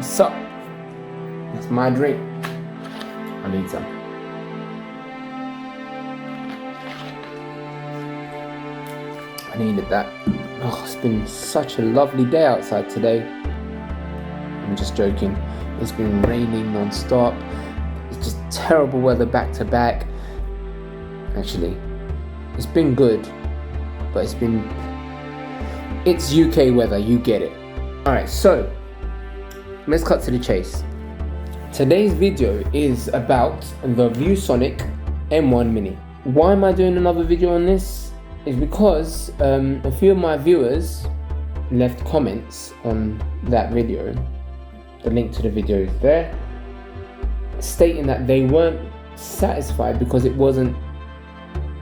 What's up? That's my drink. I need some. I needed that. Oh, it's been such a lovely day outside today. I'm just joking. It's been raining non-stop. It's just terrible weather back to back. Actually, it's been good, but it's UK weather, you get it. Alright, so let's cut to the chase. Today's video is about the VIEWSONIC M1 MINI. Why am I doing another video on this? Is because a few of my viewers left comments on that video. The link to the video is there, stating that they weren't satisfied because it wasn't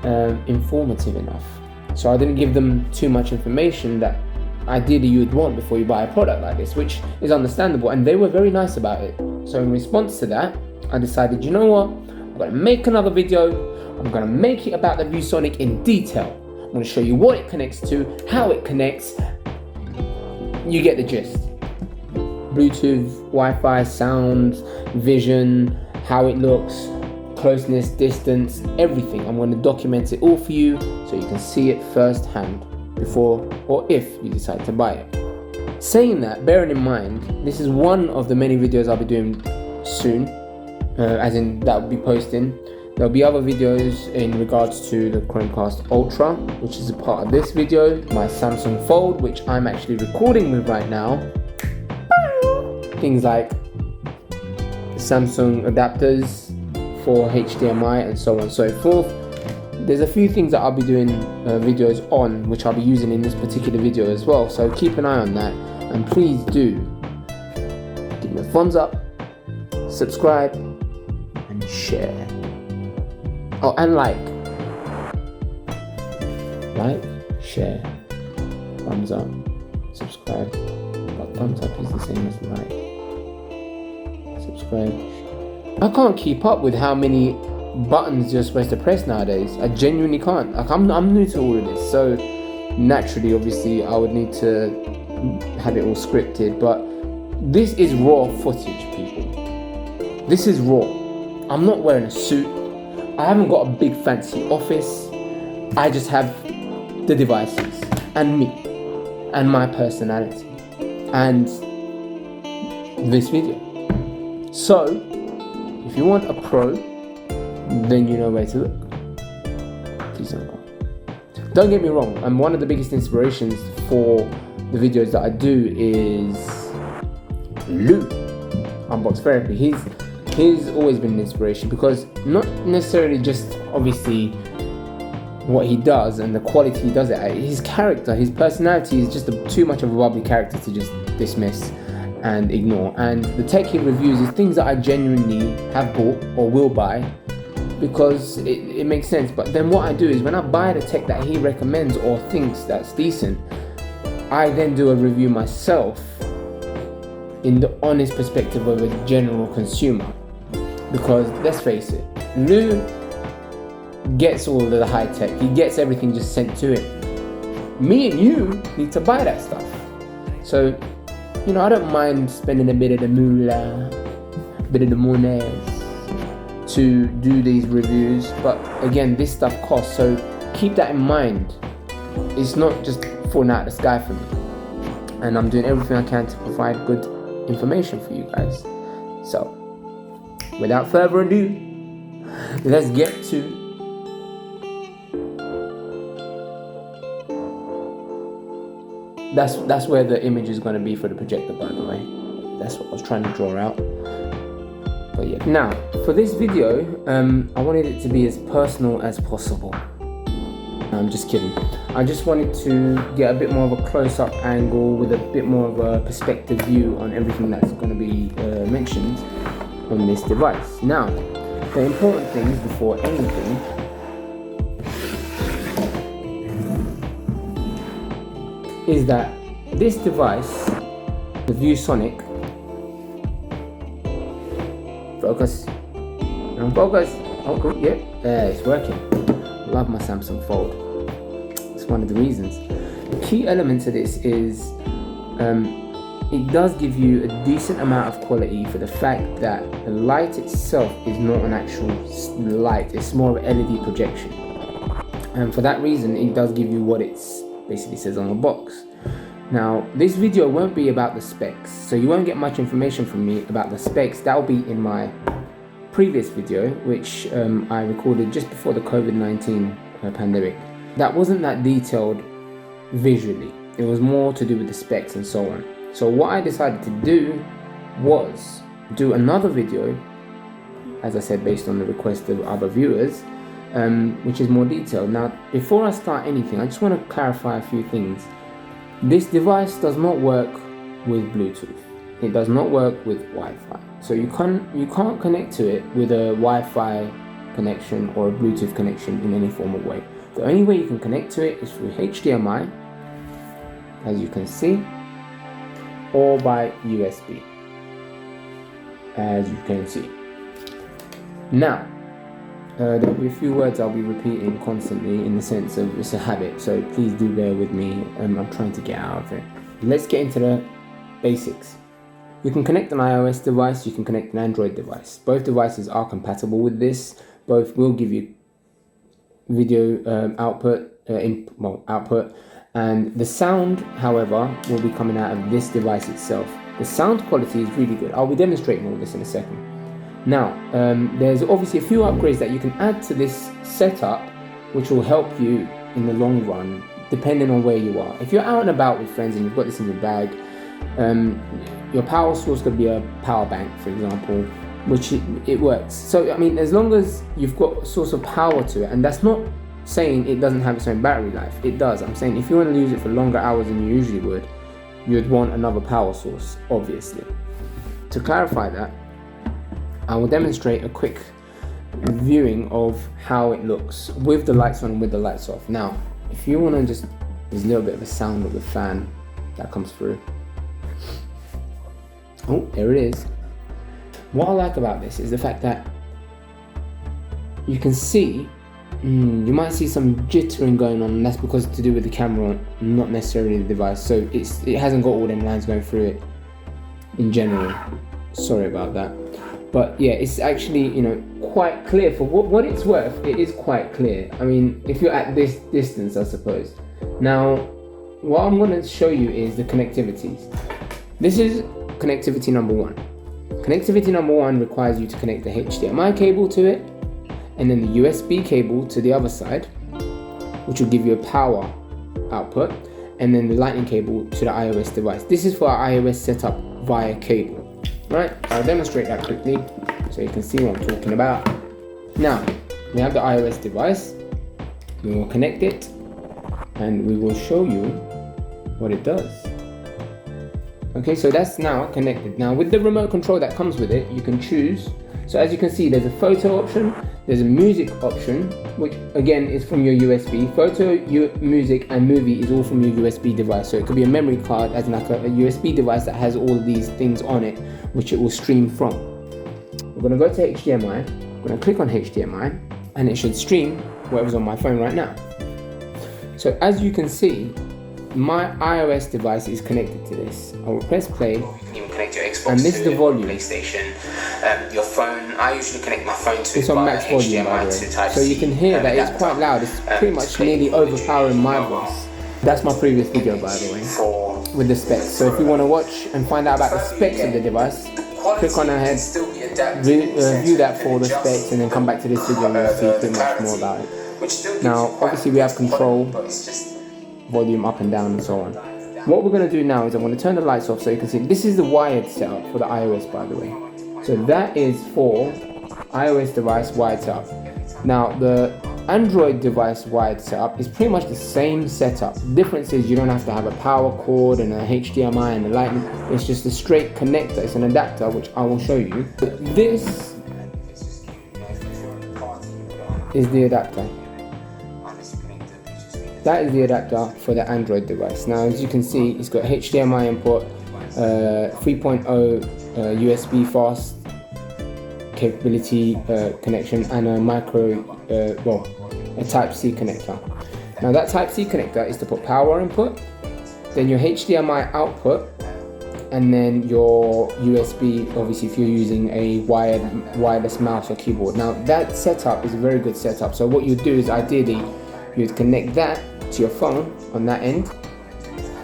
informative enough. So I didn't give them too much information that ideally you would want before you buy a product like this, which is understandable, and they were very nice about it. So in response to that, I decided, you know what, I'm gonna make another video. I'm gonna make it about the VIEWSONIC in detail. I'm gonna show you what it connects to, how it connects. You get the gist. Bluetooth, Wi-Fi, sound, vision, how it looks, closeness, distance, everything. I'm going to document it all for you so you can see it firsthand before or if you decide to buy it. Saying that, bearing in mind, this is one of the many videos I'll be doing soon, as in that will be posting. There'll be other videos in regards to the Chromecast Ultra, which is a part of this video, my Samsung Fold, which I'm actually recording with right now. Things like Samsung adapters for HDMI and so on and so forth. There's a few things that I'll be doing videos on, which I'll be using in this particular video as well, so keep an eye on that, and please do give me a thumbs up, subscribe and share. Oh, and like, share, thumbs up, subscribe. But thumbs up is the same as like, subscribe. I can't keep up with how many buttons you're supposed to press nowadays. I genuinely can't. Like, I'm new to all of this, so naturally, obviously, I would need to have it all scripted. But this is raw footage, people. This is raw. I'm not wearing a suit. I haven't got a big fancy office. I just have the devices and me and my personality and this video. So if you want a pro, then you know where to look. Please don't go. Don't get me wrong, and one of the biggest inspirations for the videos that I do is Lou, Unbox Therapy. He's always been an inspiration, because not necessarily just obviously what he does and the quality he does it at, his character, his personality is just too much of a bubbly character to just dismiss and ignore. And the tech he reviews is things that I genuinely have bought or will buy because it makes sense. But then what I do is when I buy the tech that he recommends or thinks that's decent, I then do a review myself in the honest perspective of a general consumer. Because let's face it, Lou gets all of the high tech, he gets everything just sent to him. Me and you need to buy that stuff. So, you know, I don't mind spending a bit of the moolah, a bit of the monies to do these reviews, but again, this stuff costs, so keep that in mind. It's not just falling out of the sky for me, and I'm doing everything I can to provide good information for you guys. So without further ado, let's get to that's where the image is going to be for the projector, by the way. That's what I was trying to draw out. But yeah, now for this video, I wanted it to be as personal as possible. I'm just kidding. I just wanted to get a bit more of a close-up angle with a bit more of a perspective view on everything that's going to be mentioned on this device. Now, the important things before anything is that this device, the VIEWSONIC, focus, oh cool, yeah, it's working. Love my Samsung Fold. It's one of the reasons. The key element to this is it does give you a decent amount of quality for the fact that the light itself is not an actual light, it's more of an LED projection. And for that reason, it does give you what it basically says on the box. Now, this video won't be about the specs, so you won't get much information from me about the specs. That will be in my previous video, which I recorded just before the COVID-19 pandemic. That wasn't that detailed visually, it was more to do with the specs and so on. So what I decided to do was do another video, as I said, based on the request of other viewers, which is more detailed. Now, before I start anything, I just want to clarify a few things. This device does not work with Bluetooth. It does not work with Wi-Fi. So you can't connect to it with a Wi-Fi connection or a Bluetooth connection in any form of way. The only way you can connect to it is through HDMI, as you can see, or by USB, as you can see. Now, there will be a few words I'll be repeating constantly in the sense of it's a habit, so please do bear with me. I'm trying to get out of it. Let's get into the basics. You can connect an iOS device, you can connect an Android device. Both devices are compatible with this. Both will give you video output, and the sound, however, will be coming out of this device itself. The sound quality is really good. I'll be demonstrating all this in a second. Now, there's obviously a few upgrades that you can add to this setup, which will help you in the long run, depending on where you are. If you're out and about with friends and you've got this in your bag, your power source could be a power bank, for example, which it works. So, I mean, as long as you've got a source of power to it, and that's not saying it doesn't have its own battery life, it does. I'm saying if you want to use it for longer hours than you usually would, you'd want another power source, obviously. To clarify that, I will demonstrate a quick viewing of how it looks with the lights on and with the lights off. Now, if you want to just, there's a little bit of a sound of the fan that comes through. Oh, there it is. What I like about this is the fact that you can see, you might see some jittering going on, and that's because it's to do with the camera, not necessarily the device. So it hasn't got all them lines going through it in general. Sorry about that. But yeah, it's actually, quite clear for what it's worth. It is quite clear. I mean, if you're at this distance, I suppose. Now, what I'm going to show you is the connectivities. This is connectivity number one. Connectivity number one requires you to connect the HDMI cable to it, and then the USB cable to the other side, which will give you a power output, and then the lightning cable to the iOS device. This is for our iOS setup via cable. Right, I'll demonstrate that quickly so you can see what I'm talking about. Now, we have the iOS device, we will connect it, and we will show you what it does. Okay, so that's now connected. Now, with the remote control that comes with it, you can choose. So as you can see, there's a photo option, there's a music option, which again is from your USB. Photo, music, and movie is all from your USB device. So it could be a memory card, as in like a USB device that has all of these things on it, which it will stream from. We're going to go to HDMI, I'm going to click on HDMI, and it should stream whatever's on my phone right now. So as you can see, my iOS device is connected to this. I will press play. You can even connect your Xbox, and this is the volume. PlayStation, your phone. I usually connect my phone to. It's on max volume, by the way. So you can hear that it's quite loud. It's pretty much nearly overpowering my voice. That's my previous video, by the way, with the specs. So if you want to watch and find out about the specs of the device, click on ahead, view that for the specs, and then come back to this video and you'll see pretty much more about it. Now, obviously we have control, volume up and down and so on. What we're going to do now is I'm going to turn the lights off so you can see. This is the wired setup for the iOS, by the way. So that is for iOS device wired setup. Now the Android device wired setup is pretty much the same setup. The difference is you don't have to have a power cord and a HDMI and a lightning. It's just a straight connector. It's an adapter, which I will show you. But this is the adapter. That is the adapter for the Android device. Now, as you can see, it's got HDMI input, 3.0 USB fast capability connection, and a a Type-C connector. Now, that Type-C connector is to put power input, then your HDMI output, and then your USB, obviously if you're using a wireless mouse or keyboard. Now that setup is a very good setup. So what you do is ideally you'd connect that to your phone on that end,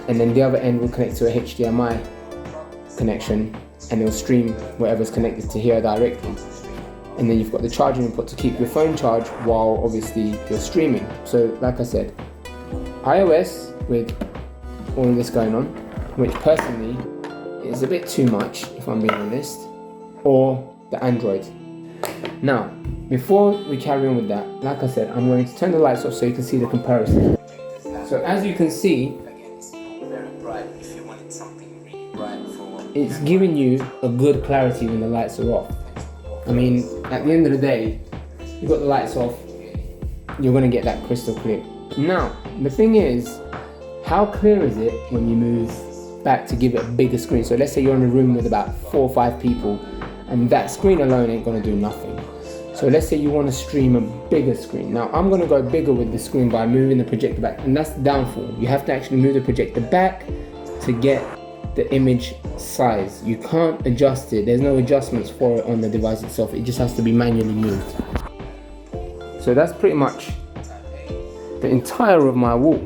and then the other end will connect to a HDMI connection, and it'll stream whatever's connected to here directly. And then you've got the charging input to keep your phone charged while obviously you're streaming. So like I said, iOS with all of this going on, which personally is a bit too much if I'm being honest, or the Android. Now, before we carry on with that, like I said, I'm going to turn the lights off so you can see the comparison. So as you can see, it's giving you a good clarity when the lights are off. I mean, at the end of the day, you've got the lights off, you're going to get that crystal clear. Now, the thing is, how clear is it when you move back to give it a bigger screen? So let's say you're in a room with about 4 or 5 people, and that screen alone ain't going to do nothing. So let's say you want to stream a bigger screen. Now I'm going to go bigger with the screen by moving the projector back, and that's the downfall. You have to actually move the projector back to get the image size. You can't adjust it. There's no adjustments for it on the device itself. It just has to be manually moved. So that's pretty much the entire of my wall,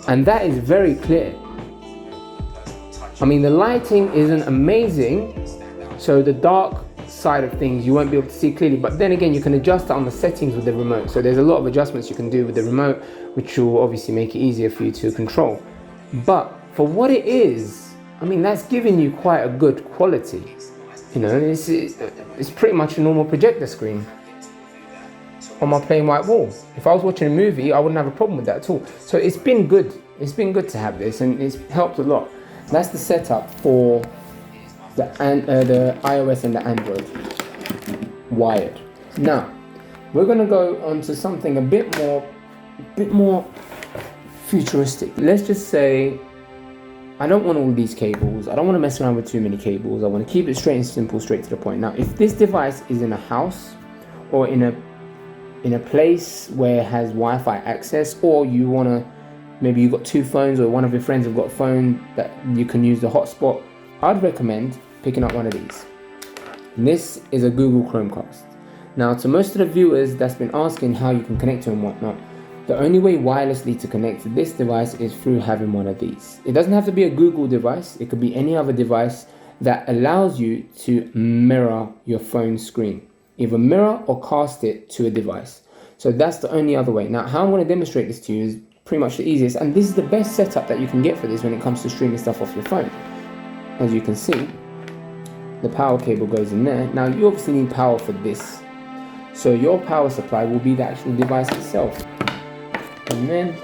and that is very clear. I mean, the lighting isn't amazing, so the dark side of things you won't be able to see clearly, but then again you can adjust that on the settings with the remote. So there's a lot of adjustments you can do with the remote, which will obviously make it easier for you to control. But for what it is, I mean, that's giving you quite a good quality. You know, it's pretty much a normal projector screen on my plain white wall. If I was watching a movie, I wouldn't have a problem with that at all. So it's been good. It's been good to have this, and it's helped a lot. That's the setup for the iOS and the Android wired. Now we're going to go on to something a bit more futuristic. Let's just say I don't want all these cables. I don't want to mess around with too many cables. I want to keep it straight and simple, straight to the point. Now, if this device is in a house or in a place where it has Wi-Fi access, or you want to, maybe you've got 2 phones, or one of your friends have got a phone that you can use the hotspot, I'd recommend picking up one of these. And this is a Google Chromecast. Now, to most of the viewers that's been asking how you can connect to and whatnot, the only way wirelessly to connect to this device is through having one of these. It doesn't have to be a Google device. It could be any other device that allows you to mirror your phone screen. Either mirror or cast it to a device. So that's the only other way. Now, how I'm going to demonstrate this to you is pretty much the easiest, and this is the best setup that you can get for this when it comes to streaming stuff off your phone. As you can see, the power cable goes in there. Now, you obviously need power for this. So your power supply will be the actual device itself. And then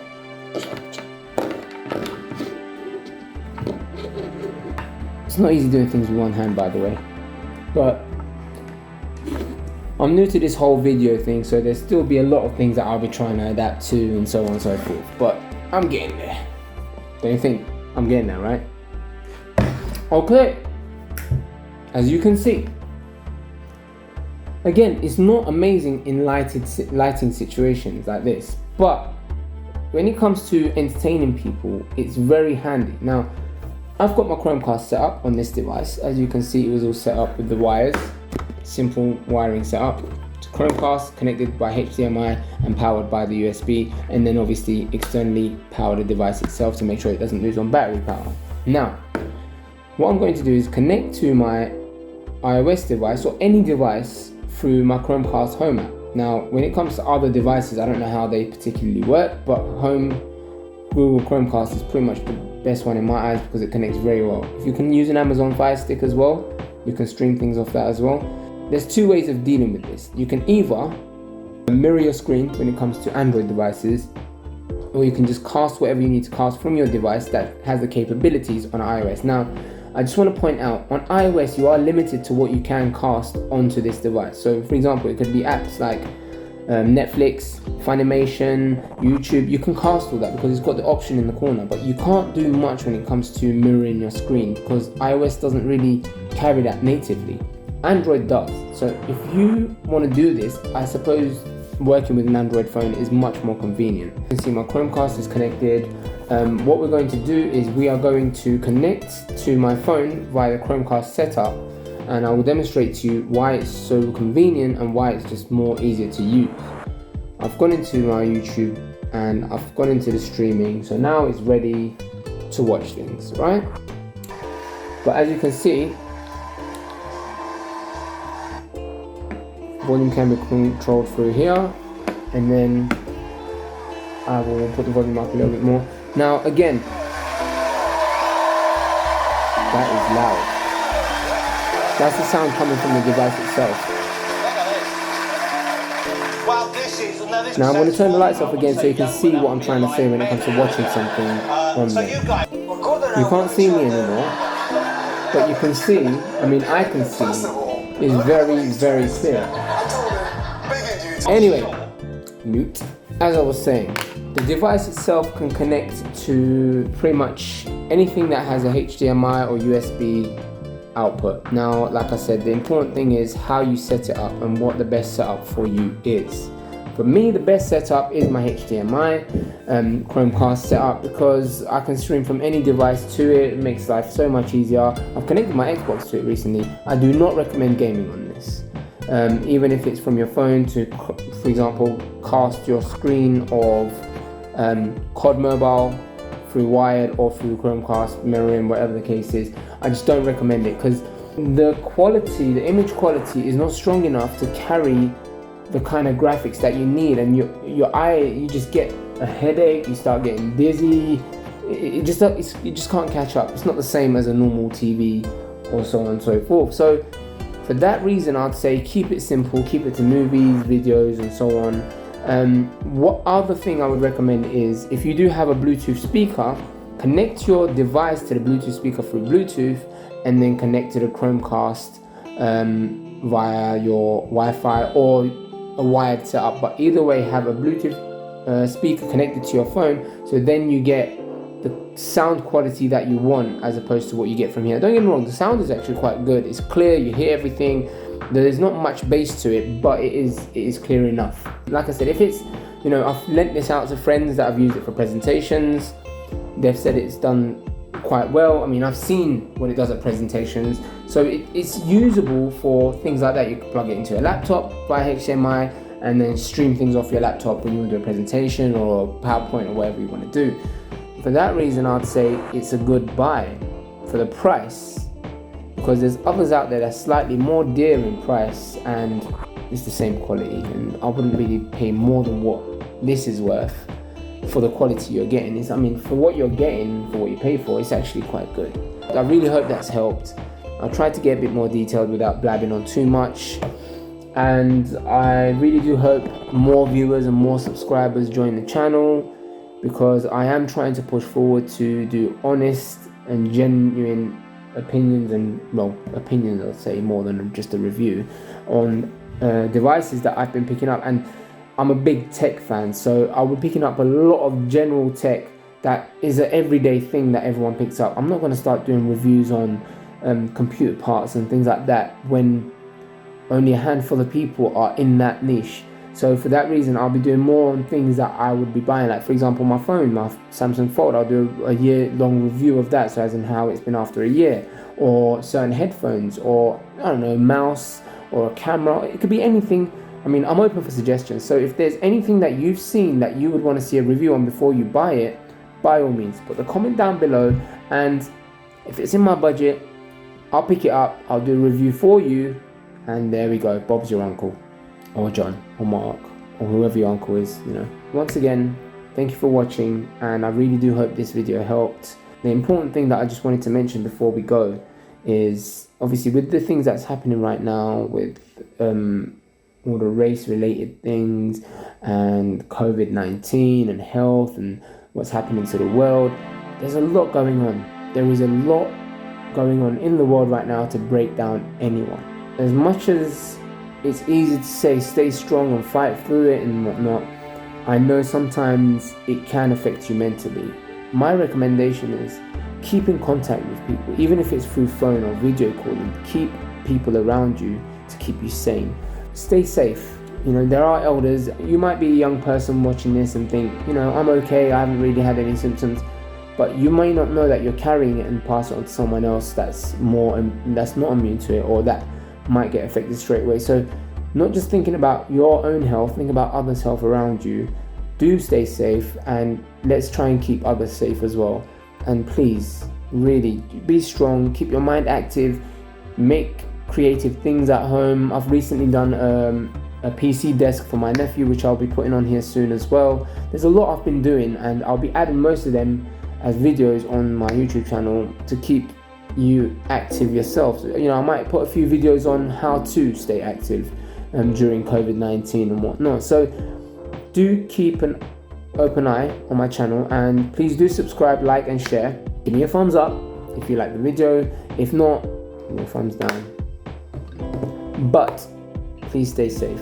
it's not easy doing things with one hand, by the way, but I'm new to this whole video thing, so there'll still be a lot of things that I'll be trying to adapt to and so on and so forth, but I'm getting there. Don't you think I'm getting there, right? Okay, as you can see, again, it's not amazing in lighting situations like this, but when it comes to entertaining people, it's very handy. Now, I've got my Chromecast set up on this device. As you can see, it was all set up with the wires. Simple wiring setup to Chromecast, connected by HDMI and powered by the USB, and then obviously externally power the device itself to make sure it doesn't lose on battery power. Now, what I'm going to do is connect to my iOS device or any device through my Chromecast home app. Now, when it comes to other devices, I don't know how they particularly work, but home Google Chromecast is pretty much the best one in my eyes because it connects very well. If you can use an Amazon Fire Stick as well, you can stream things off that as well. There's 2 ways of dealing with this. You can either mirror your screen when it comes to Android devices, or you can just cast whatever you need to cast from your device that has the capabilities on iOS. Now, I just want to point out, on iOS you are limited to what you can cast onto this device. So for example, it could be apps like Netflix, Funimation, YouTube. You can cast all that because it's got the option in the corner, but you can't do much when it comes to mirroring your screen because iOS doesn't really carry that natively. Android does. So if you want to do this, I suppose working with an Android phone is much more convenient. You can see my Chromecast is connected. what we're going to do is we are going to connect to my phone via the Chromecast setup, and I will demonstrate to you why it's so convenient and why it's just more easier to use. I've gone into my YouTube and I've gone into the streaming, so now it's ready to watch things, right? But as you can see, volume can be controlled through here, and then I will put the volume up a little bit more. Now again, that is loud. That's the sound coming from the device itself. Now I'm going to turn the lights off again so you can see what I'm trying to say when it comes to watching something on there. You can't see me anymore, but you can see, I can see, it's very, very clear. Anyway, mute. As I was saying, the device itself can connect to pretty much anything that has a HDMI or USB output. Now, like I said, the important thing is how you set it up and what the best setup for you is. For me, the best setup is my HDMI Chromecast setup, because I can stream from any device to it. It makes life so much easier. I've connected my Xbox to it recently. I do not recommend gaming on this. Even if it's from your phone to, for example, cast your screen of COD Mobile through wired or through Chromecast, mirroring, whatever the case is, I just don't recommend it, because the image quality is not strong enough to carry the kind of graphics that you need, and your eye, you just get a headache, you start getting dizzy, you just can't catch up. It's not the same as a normal TV or so on and so forth. So for that reason, I'd say keep it simple, keep it to movies, videos and so on. What other thing I would recommend is, if you do have a Bluetooth speaker, connect your device to the Bluetooth speaker through Bluetooth, and then connect to the Chromecast via your Wi-Fi or a wired setup. But either way, have a Bluetooth speaker connected to your phone, so then you get the sound quality that you want as opposed to what you get from here. Don't get me wrong, the sound is actually quite good. It's clear, you hear everything. There's not much bass to it, but it is clear enough. Like I said, if it's, I've lent this out to friends that have used it for presentations. They've said it's done quite well. I've seen what it does at presentations, so it's usable for things like that. You can plug it into a laptop via HDMI and then stream things off your laptop when you want to do a presentation or a PowerPoint or whatever you want to do. For that reason, I'd say it's a good buy for the price, because there's others out there that's slightly more dear in price and it's the same quality, and I wouldn't really pay more than what this is worth for the quality you're getting. For what you're getting, for what you pay for, it's actually quite good. I really hope that's helped. I'll try to get a bit more detailed without blabbing on too much, and I really do hope more viewers and more subscribers join the channel, because I am trying to push forward to do honest and genuine opinions, and opinions I'd say more than just a review on devices that I've been picking up. And I'm a big tech fan, so I'll be picking up a lot of general tech that is an everyday thing that everyone picks up. I'm not going to start doing reviews on computer parts and things like that when only a handful of people are in that niche. So for that reason, I'll be doing more on things that I would be buying. Like, for example, my phone, my Samsung Fold, I'll do a year-long review of that, so as in how it's been after a year. Or certain headphones, or, I don't know, mouse, or a camera. It could be anything. I'm open for suggestions. So if there's anything that you've seen that you would want to see a review on before you buy it, by all means, put the comment down below. And if it's in my budget, I'll pick it up, I'll do a review for you, and there we go. Bob's your uncle, or John, or Mark, or whoever your uncle is, Once again, thank you for watching, and I really do hope this video helped. The important thing that I just wanted to mention before we go is, obviously, with the things that's happening right now with all the race-related things and COVID-19 and health and what's happening to the world, there's a lot going on. There is a lot going on in the world right now to break down anyone. As much as it's easy to say stay strong and fight through it and whatnot, I know sometimes it can affect you mentally. My recommendation is keep in contact with people, even if it's through phone or video calling. Keep people around you to keep you sane. Stay safe. There are elders. You might be a young person watching this and think, I'm okay, I haven't really had any symptoms. but you may not know that you're carrying it and pass it on to someone else that's not immune to it, or that might get affected straight away. So not just thinking about your own health, think about others' health around you. Do stay safe, and let's try and keep others safe as well. And please, really be strong, keep your mind active, make creative things at home. I've recently done a PC desk for my nephew, which I'll be putting on here soon as well. There's a lot I've been doing, and I'll be adding most of them as videos on my YouTube channel to keep you active yourself. You know, I might put a few videos on how to stay active during COVID-19 and whatnot. So do keep an open eye on my channel, and please do subscribe, like and share. Give me a thumbs up if you like the video. If not, give me a thumbs down. But please stay safe.